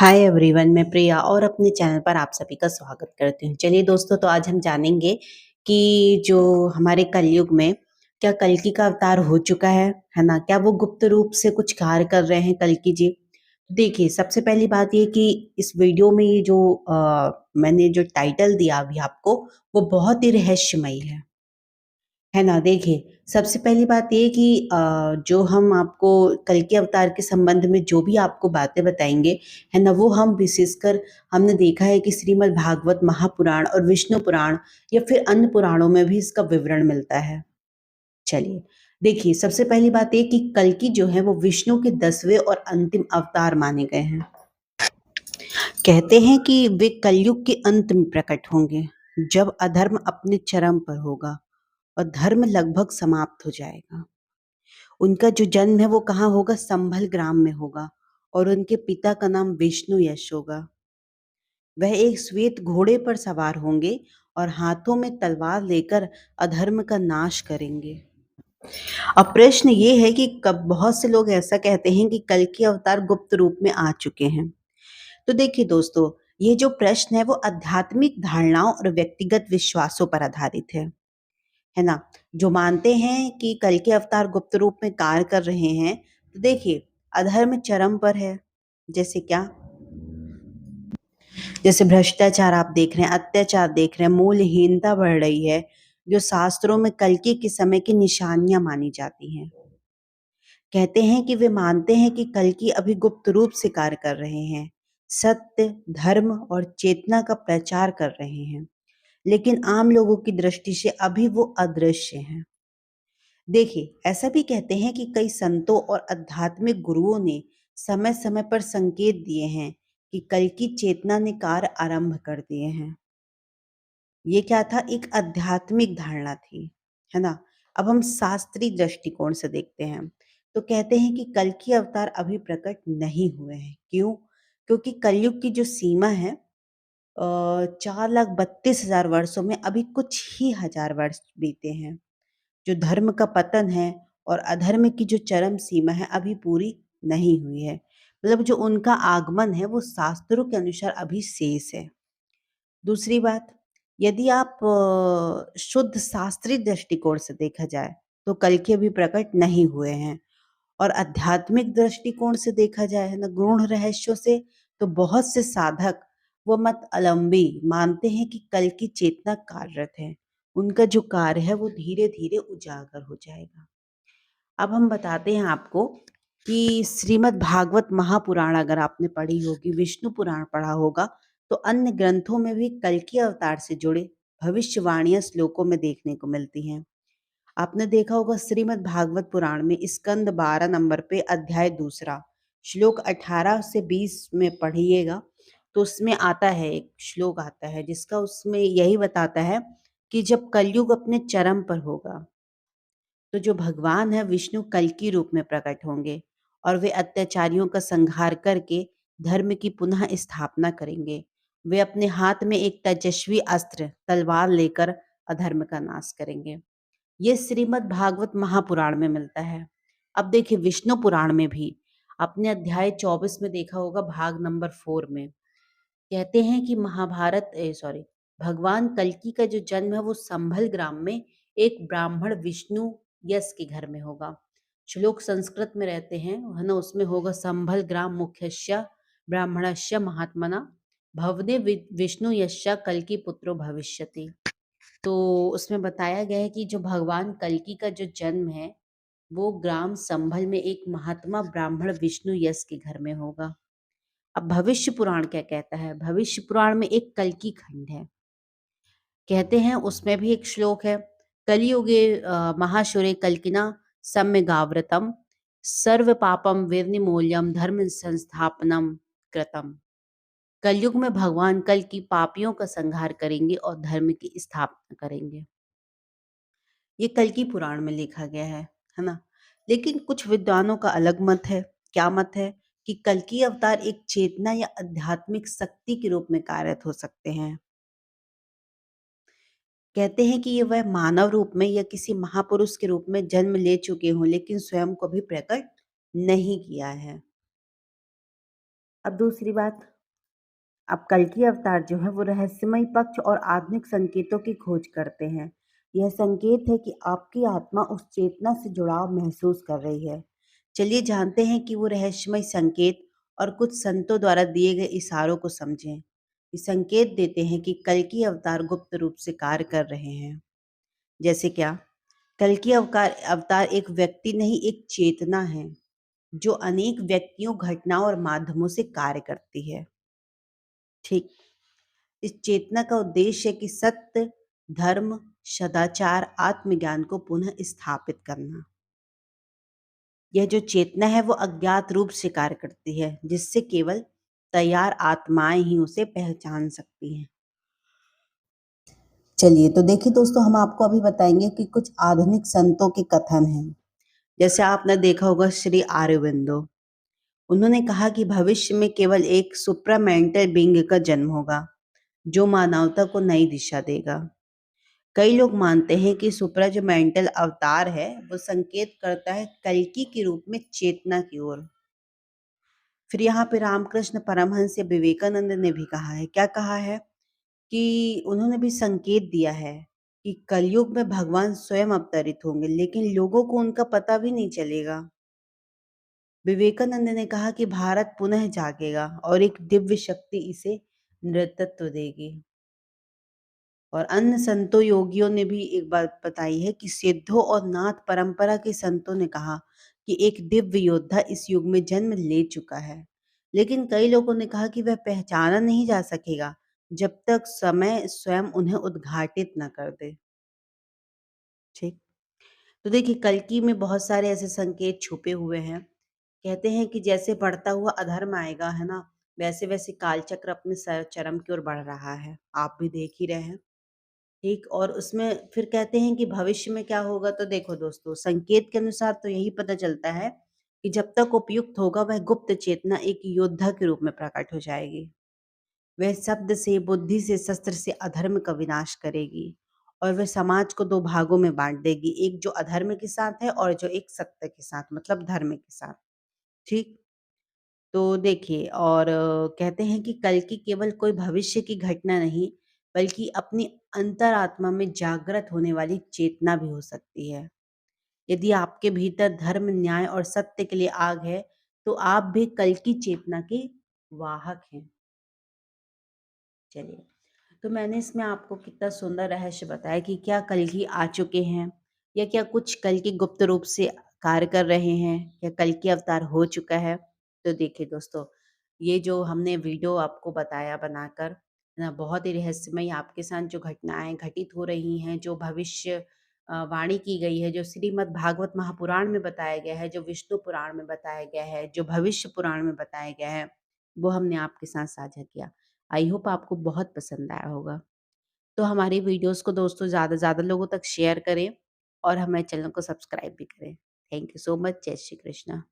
Hi everyone, मैं प्रिया और अपने चैनल पर आप सभी का स्वागत करती हूँ। चलिए दोस्तों, तो आज हम जानेंगे कि जो हमारे कलयुग में क्या कल्कि का अवतार हो चुका है ना? क्या वो गुप्त रूप से कुछ कार्य कर रहे हैं कल्कि जी? देखिए, सबसे पहली बात ये कि इस वीडियो में ये जो मैंने जो टाइटल दिया अभी आपको, वो बहुत ही रहस्यमयी है ना? देखिए, सबसे पहली बात ये कि जो हम आपको कल्कि अवतार के संबंध में जो भी आपको बातें बताएँगे, है ना? वो हम विशेषकर हमने देखा है कि श्रीमद् भागवत महापुराण और विष्णु पुराण या फिर अन्य पुराणों में भी इसका विवरण मिलता है। चलिए, देखिए सबसे पहली बात ये कि कल्कि जो है वो विष्णु के 10वें और अंतिम अवतार माने गए हैं। कहते हैं कि वे कलयुग के अंत में प्रकट होंगे, जब अधर्म अपने चरम पर होगा और धर्म लगभग समाप्त हो जाएगा। उनका जो जन्म है वो कहाँ होगा? संभल ग्राम में होगा और उनके पिता का नाम विष्णु यश होगा। वह एक श्वेत घोड़े पर सवार होंगे और हाथों में तलवार लेकर अधर्म का नाश करेंगे। अब प्रश्न ये है कि कब बहुत से लोग ऐसा कहते हैं कि कल की अवतार गुप्त रूप में आ चुके हैं। तो देखिए दोस्तों, ये जो प्रश्न है वो आध्यात्मिक धारणाओं और व्यक्तिगत विश्वासों पर आधारित है ना? जो मानते हैं कि कल के अवतार गुप्त रूप में कार्य कर रहे हैं, तो देखिए अधर्म चरम पर है। जैसे क्या? जैसे भ्रष्टाचार आप देख रहे हैं, अत्याचार देख रहे हैं, मूल्यहीनता बढ़ रही है, जो शास्त्रों में कल्कि के समय की निशानियाँ मानी जाती हैं। कहते हैं कि वे मानते हैं कि कल्कि अभी गुप्त रूप से कार्य कर रहे हैं, सत्य, धर्म और चेतना का प्रचार कर रहे हैं, लेकिन आम लोगों की दृष्टि से अभी वो अदृश्य हैं। देखिए, ऐसा भी कहते हैं कि कई संतों और आध्यात्मिक गुरुओं ने समय-समय पर संकेत दिए हैं कि कल की चेतना ने कार्य आरंभ कर दिए हैं। ये क्या था? एक आध्यात्मिक धारणा थी, है ना? अब हम शास्त्रीय दृष्टिकोण से देखते हैं, तो कहते हैं कि कल की अवतार अभी प्रकट नहीं हुए हैं। क्यों? क्योंकि कलयुग की जो सीमा है 4,32,000 वर्षों में अभी कुछ ही हजार वर्ष बीते हैं। जो धर्म का पतन है और अधर्म की जो चरम सीमा है अभी पूरी नहीं हुई है। मतलब जो उनका आगमन है वो शास्त्रों के अनुसार अभी शेष है। दूसरी बात, यदि आप शुद्ध शास्त्रीय दृष्टिकोण से देखा जाए तो कल्कि अभी प्रकट नहीं हुए हैं और आध्यात्मिक दृष्टिकोण से देखा जाए है ना, गूढ़ रहस्यों से, तो बहुत से साधक वो मत अवलंबी मानते हैं कि कल की चेतना कार्यरत है। उनका जो कार्य है वो धीरे धीरे उजागर हो जाएगा। अब हम बताते हैं आपको कि श्रीमद् भागवत महापुराण अगर आपने पढ़ी होगी, विष्णु पुराण पढ़ा होगा, तो अन्य ग्रंथों में भी कल्कि अवतार से जुड़े भविष्यवाणियां श्लोकों में देखने को मिलती हैं। आपने देखा होगा श्रीमद् भागवत पुराण में स्कंद 12 नंबर पे अध्याय दूसरा श्लोक 18 से 20 में पढ़िएगा, तो उसमें आता है, एक श्लोक आता है जिसका उसमें यही बताता है कि जब कलयुग अपने चरम पर होगा, तो जो भगवान है विष्णु कल्कि रूप में प्रकट होंगे और वे अत्याचारियों का संहार करके धर्म की पुनः स्थापना करेंगे। वे अपने हाथ में एक तेजस्वी अस्त्र तलवार लेकर अधर्म का नाश करेंगे। ये श्रीमद् भागवत महापुराण में मिलता है। अब देखिए विष्णु पुराण में भी अपने अध्याय 24 में देखा होगा, भाग नंबर 4 में कहते हैं कि भगवान कल्कि का जो जन्म है वो संभल ग्राम में एक ब्राह्मण विष्णु यस के घर में होगा। श्लोक संस्कृत में रहते हैं, है ना? उसमें होगा संभल ग्राम मुख्यस्य ब्राह्मणस्य महात्मना भवने विष्णु यश्या कल्कि पुत्रो भविष्यति। तो उसमें बताया गया है कि जो भगवान कल्कि का जो जन्म है वो ग्राम संभल में एक महात्मा ब्राह्मण विष्णु यश के घर में होगा। अब भविष्य पुराण क्या कहता है? भविष्य पुराण में एक कल्कि खंड है। कहते हैं उसमें भी एक श्लोक है, कलियुगे महाशुरे कल्किना सम्यगाव्रतम सर्व पापम विनिर्मूल्यम धर्म संस्थापनम कृतम। कलयुग में भगवान कल की पापियों का संहार करेंगे और धर्म की स्थापना करेंगे। ये कल्कि पुराण में लिखा गया है ना? लेकिन कुछ विद्वानों का अलग मत है। क्या मत है? कि कल्कि अवतार एक चेतना या आध्यात्मिक शक्ति के रूप में कार्यरत हो सकते हैं। कहते हैं कि ये वह मानव रूप में या किसी महापुरुष के रूप में जन्म ले चुके हों, लेकिन स्वयं को भी प्रकट नहीं किया है। अब दूसरी बात, अब कल्कि अवतार जो है वो रहस्यमय पक्ष और आत्मिक संकेतों की खोज करते हैं। यह संकेत है कि आपकी आत्मा उस चेतना से जुड़ाव महसूस कर रही है। चलिए जानते हैं कि वो रहस्यमय संकेत और कुछ संतों द्वारा दिए गए इशारों को समझें। ये संकेत देते हैं कि कल्कि अवतार गुप्त रूप से कार्य कर रहे हैं। जैसे क्या? कल्कि अवतार एक व्यक्ति नहीं, एक चेतना है जो अनेक व्यक्तियों, घटनाओं और माध्यमों से कार्य करती है। ठीक, इस चेतना का उद्देश्य है कि सत्य, धर्म, सदाचार, आत्मज्ञान को पुनः स्थापित करना। यह जो चेतना है वो अज्ञात रूप से कार्य करती है, जिससे केवल तैयार आत्माएं ही उसे पहचान सकती हैं। चलिए तो देखिए दोस्तों, हम आपको अभी बताएंगे कि कुछ आधुनिक संतों के कथन हैं। जैसे आपने देखा होगा श्री अरबिंदो, उन्होंने कहा कि भविष्य में केवल एक सुप्रामेंटल बीइंग का जन्म होगा जो मानवता को नई दिशा देगा। कई लोग मानते हैं कि सुप्रा जो मेंटल अवतार है वो संकेत करता है कल्कि के रूप में चेतना की ओर। फिर यहाँ पे रामकृष्ण परमहंस या विवेकानंद ने भी कहा है, क्या कहा है कि उन्होंने भी संकेत दिया है कि कलयुग में भगवान स्वयं अवतरित होंगे, लेकिन लोगों को उनका पता भी नहीं चलेगा। विवेकानंद ने कहा कि भारत पुनः जागेगा और एक दिव्य शक्ति इसे नेतृत्व देगी। और अन्य संतों, योगियों ने भी एक बात बताई है कि सिद्धों और नाथ परंपरा के संतों ने कहा कि एक दिव्य योद्धा इस युग में जन्म ले चुका है, लेकिन कई लोगों ने कहा कि वह पहचाना नहीं जा सकेगा जब तक समय स्वयं उन्हें उद्घाटित न कर दे। ठीक, तो देखिए कल्कि में बहुत सारे ऐसे संकेत छुपे हुए हैं। कहते हैं कि जैसे बढ़ता हुआ अधर्म आएगा, है ना, वैसे वैसे कालचक्र अपने चरम की ओर बढ़ रहा है, आप भी देख ही रहे हैं। ठीक, और उसमें फिर कहते हैं कि भविष्य में क्या होगा, तो देखो दोस्तों, संकेत के अनुसार तो यही पता चलता है कि जब तक उपयुक्त होगा वह गुप्त चेतना एक योद्धा के रूप में प्रकट हो जाएगी। वह शब्द से, बुद्धि से, शस्त्र से अधर्म का विनाश करेगी और वह समाज को दो भागों में बांट देगी, एक जो अधर्म के साथ है और जो एक सत्य के साथ, मतलब धर्म के साथ। ठीक, तो देखिए, और कहते हैं कि कल्कि केवल कोई भविष्य की घटना नहीं, बल्कि अपनी अंतरात्मा में जागृत होने वाली चेतना भी हो सकती है। यदि आपके भीतर धर्म, न्याय और सत्य के लिए आग है, तो आप भी कल्कि चेतना के वाहक हैं। चलिए, तो मैंने इसमें आपको कितना सुंदर रहस्य बताया कि क्या कल्कि आ चुके हैं या क्या कुछ कल्कि गुप्त रूप से कार्य कर रहे हैं, या कल्कि अवतार हो चुका है। तो देखिए दोस्तों, ये जो हमने वीडियो आपको बताया बनाकर, है ना, बहुत ही रहस्यमय आपके साथ जो घटनाएं घटित हो रही हैं, जो भविष्य वाणी की गई है, जो श्रीमद् भागवत महापुराण में बताया गया है, जो विष्णु पुराण में बताया गया है, जो भविष्य पुराण में बताया गया है, वो हमने आपके साथ साझा किया। आई होप आपको बहुत पसंद आया होगा। तो हमारी वीडियोस को दोस्तों ज़्यादा से ज़्यादा लोगों तक शेयर करें और हमारे चैनल को सब्सक्राइब भी करें। Thank you so much. जय श्री कृष्णा।